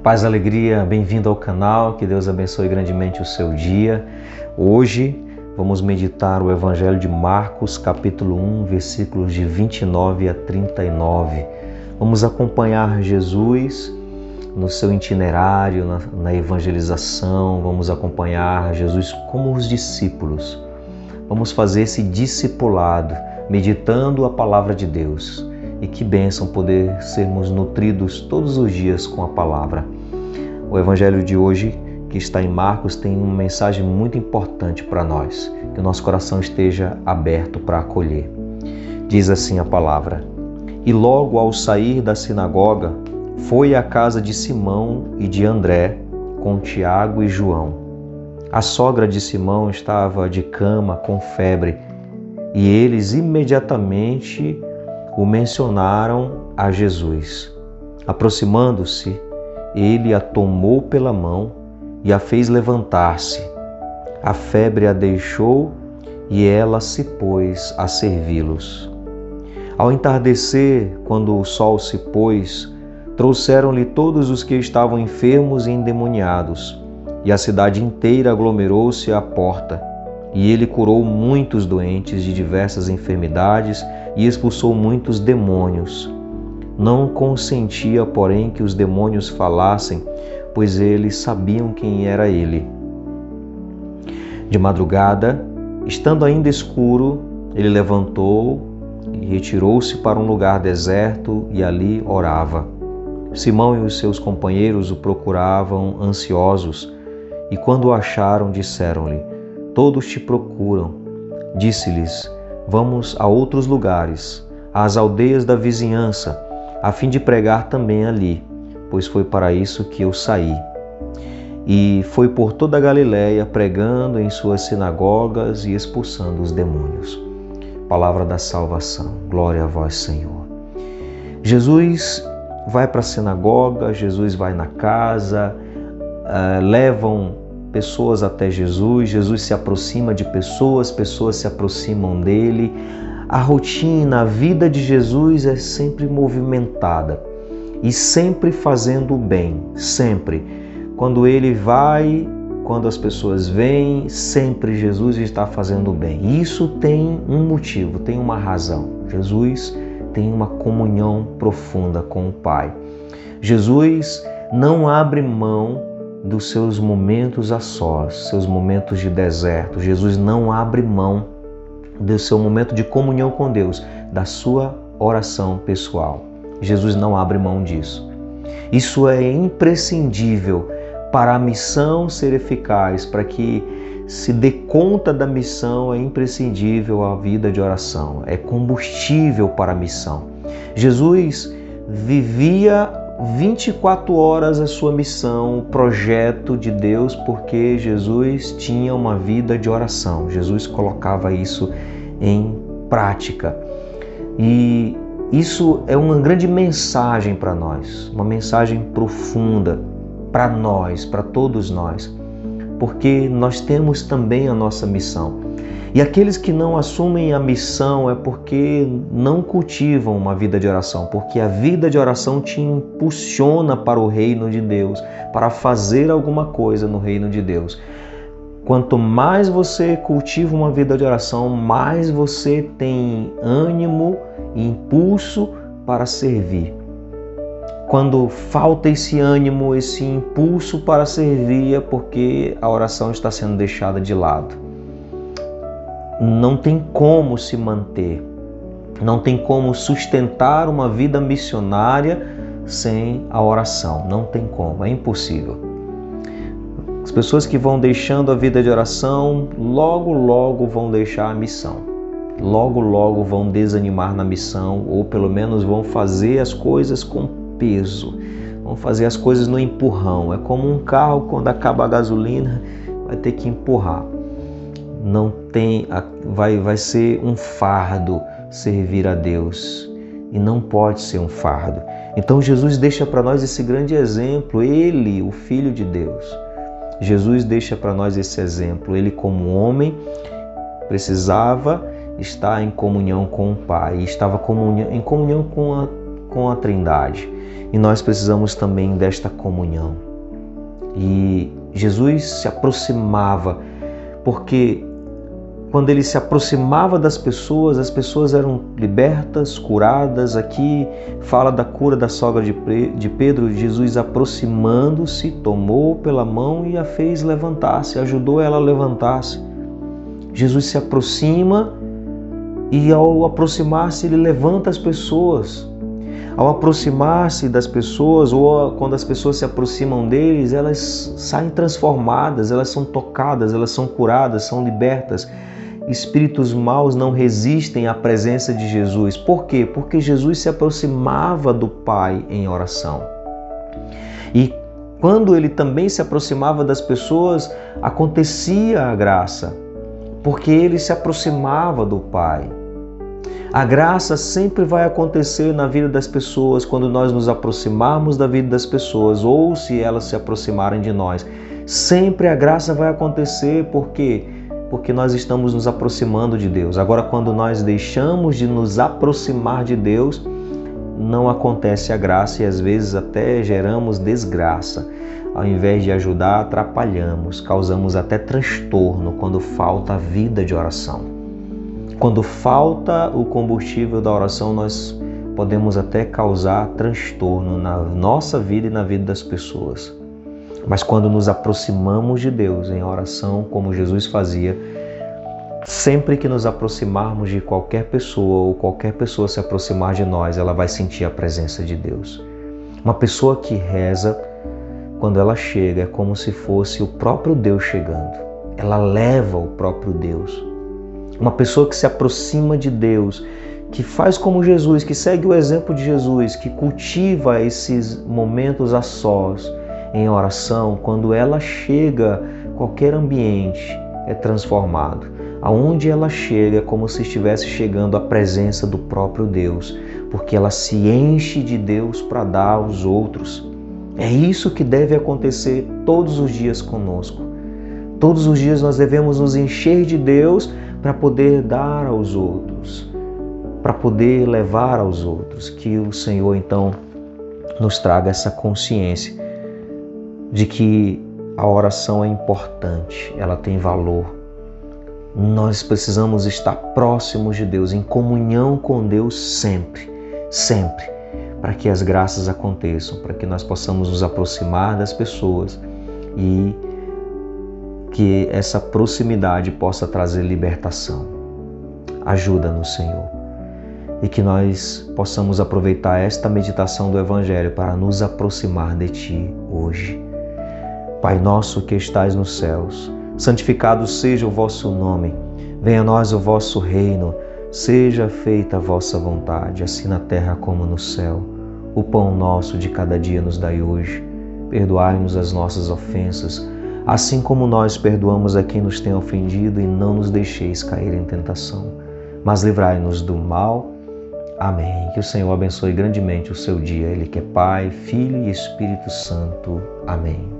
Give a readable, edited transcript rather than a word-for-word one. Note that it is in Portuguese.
Paz e alegria, bem-vindo ao canal, que Deus abençoe grandemente o seu dia. Hoje vamos meditar o Evangelho de Marcos, capítulo 1, versículos de 29 a 39. Vamos acompanhar Jesus no seu itinerário, na evangelização, vamos acompanhar Jesus como os discípulos. Vamos fazer esse discipulado, meditando a palavra de Deus. E que bênção poder sermos nutridos todos os dias com a palavra. O Evangelho de hoje, que está em Marcos, tem uma mensagem muito importante para nós, que o nosso coração esteja aberto para acolher. Diz assim a palavra: E logo ao sair da sinagoga, foi à casa de Simão e de André, com Tiago e João. A sogra de Simão estava de cama com febre, e eles imediatamente o mencionaram a Jesus. Aproximando-se, ele a tomou pela mão e a fez levantar-se. A febre a deixou e ela se pôs a servi-los. Ao entardecer, quando o sol se pôs, trouxeram-lhe todos os que estavam enfermos e endemoniados, e a cidade inteira aglomerou-se à porta. E ele curou muitos doentes de diversas enfermidades e expulsou muitos demônios. Não consentia, porém, que os demônios falassem, pois eles sabiam quem era ele. De madrugada, estando ainda escuro, ele levantou e retirou-se para um lugar deserto e ali orava. Simão e os seus companheiros o procuravam ansiosos, e quando o acharam, disseram-lhe: Todos te procuram. Disse-lhes: Vamos a outros lugares, às aldeias da vizinhança, a fim de pregar também ali, pois foi para isso que eu saí. E foi por toda a Galiléia, pregando em suas sinagogas e expulsando os demônios. Palavra da salvação. Glória a vós, Senhor. Jesus vai para a sinagoga, Jesus vai na casa, levam pessoas até Jesus, Jesus se aproxima de pessoas, pessoas se aproximam dele. A rotina, a vida de Jesus é sempre movimentada e sempre fazendo o bem, sempre. Quando ele vai, quando as pessoas vêm, sempre Jesus está fazendo o bem. E isso tem um motivo, tem uma razão. Jesus tem uma comunhão profunda com o Pai. Jesus não abre mão dos seus momentos a sós, seus momentos de deserto. Jesus não abre mão do seu momento de comunhão com Deus, da sua oração pessoal. Jesus não abre mão disso. Isso é imprescindível para a missão ser eficaz, para que se dê conta da missão, é imprescindível a vida de oração, é combustível para a missão. Jesus vivia 24 horas a sua missão, o projeto de Deus, porque Jesus tinha uma vida de oração. Jesus colocava isso em prática. E isso é uma grande mensagem para nós, uma mensagem profunda para nós, para todos nós, porque nós temos também a nossa missão. E aqueles que não assumem a missão é porque não cultivam uma vida de oração, porque a vida de oração te impulsiona para o reino de Deus, para fazer alguma coisa no reino de Deus. Quanto mais você cultiva uma vida de oração, mais você tem ânimo e impulso para servir. Quando falta esse ânimo, esse impulso para servir, é porque a oração está sendo deixada de lado. Não tem como se manter, não tem como sustentar uma vida missionária sem a oração, não tem como, é impossível. As pessoas que vão deixando a vida de oração, logo vão deixar a missão, logo vão desanimar na missão, ou pelo menos vão fazer as coisas com peso, vão fazer as coisas no empurrão. É como um carro, quando acaba a gasolina, vai ter que empurrar. Não tem, vai ser um fardo servir a Deus, e não pode ser um fardo. Então Jesus deixa para nós esse grande exemplo, ele, o Filho de Deus. Jesus deixa para nós esse exemplo. Ele, como homem, precisava estar em comunhão com o Pai, estava em comunhão com com a Trindade. E nós precisamos também desta comunhão. E Jesus se aproximava, porque quando ele se aproximava das pessoas, as pessoas eram libertas, curadas. Aqui fala da cura da sogra de Pedro. Jesus, aproximando-se, tomou pela mão e a fez levantar-se, ajudou ela a levantar-se. Jesus se aproxima e, ao aproximar-se, ele levanta as pessoas. Ao aproximar-se das pessoas, ou quando as pessoas se aproximam deles, elas saem transformadas, elas são tocadas, elas são curadas, são libertas. Espíritos maus não resistem à presença de Jesus. Por quê? Porque Jesus se aproximava do Pai em oração. E quando ele também se aproximava das pessoas, acontecia a graça, porque ele se aproximava do Pai. A graça sempre vai acontecer na vida das pessoas quando nós nos aproximarmos da vida das pessoas, ou se elas se aproximarem de nós. Sempre a graça vai acontecer, por quê? Porque nós estamos nos aproximando de Deus. Agora, quando nós deixamos de nos aproximar de Deus, não acontece a graça e às vezes até geramos desgraça. Ao invés de ajudar, atrapalhamos, causamos até transtorno quando falta a vida de oração. Quando falta o combustível da oração, nós podemos até causar transtorno na nossa vida e na vida das pessoas. Mas quando nos aproximamos de Deus em oração, como Jesus fazia, sempre que nos aproximarmos de qualquer pessoa ou qualquer pessoa se aproximar de nós, ela vai sentir a presença de Deus. Uma pessoa que reza, quando ela chega, é como se fosse o próprio Deus chegando. Ela leva o próprio Deus. Uma pessoa que se aproxima de Deus, que faz como Jesus, que segue o exemplo de Jesus, que cultiva esses momentos a sós, em oração, quando ela chega, qualquer ambiente é transformado. Aonde ela chega é como se estivesse chegando à presença do próprio Deus, porque ela se enche de Deus para dar aos outros. É isso que deve acontecer todos os dias conosco. Todos os dias nós devemos nos encher de Deus para poder dar aos outros, para poder levar aos outros. Que o Senhor, então, nos traga essa consciência de que a oração é importante, ela tem valor. Nós precisamos estar próximos de Deus, em comunhão com Deus sempre, sempre, para que as graças aconteçam, para que nós possamos nos aproximar das pessoas e que essa proximidade possa trazer libertação. Ajuda-nos, Senhor, e que nós possamos aproveitar esta meditação do Evangelho para nos aproximar de Ti hoje. Pai nosso que estais nos céus, santificado seja o vosso nome. Venha a nós o vosso reino. Seja feita a vossa vontade, assim na terra como no céu. O pão nosso de cada dia nos dai hoje. Perdoai-nos as nossas ofensas, assim como nós perdoamos a quem nos tem ofendido, e não nos deixeis cair em tentação, mas livrai-nos do mal. Amém. Que o Senhor abençoe grandemente o seu dia. Ele que é Pai, Filho e Espírito Santo. Amém.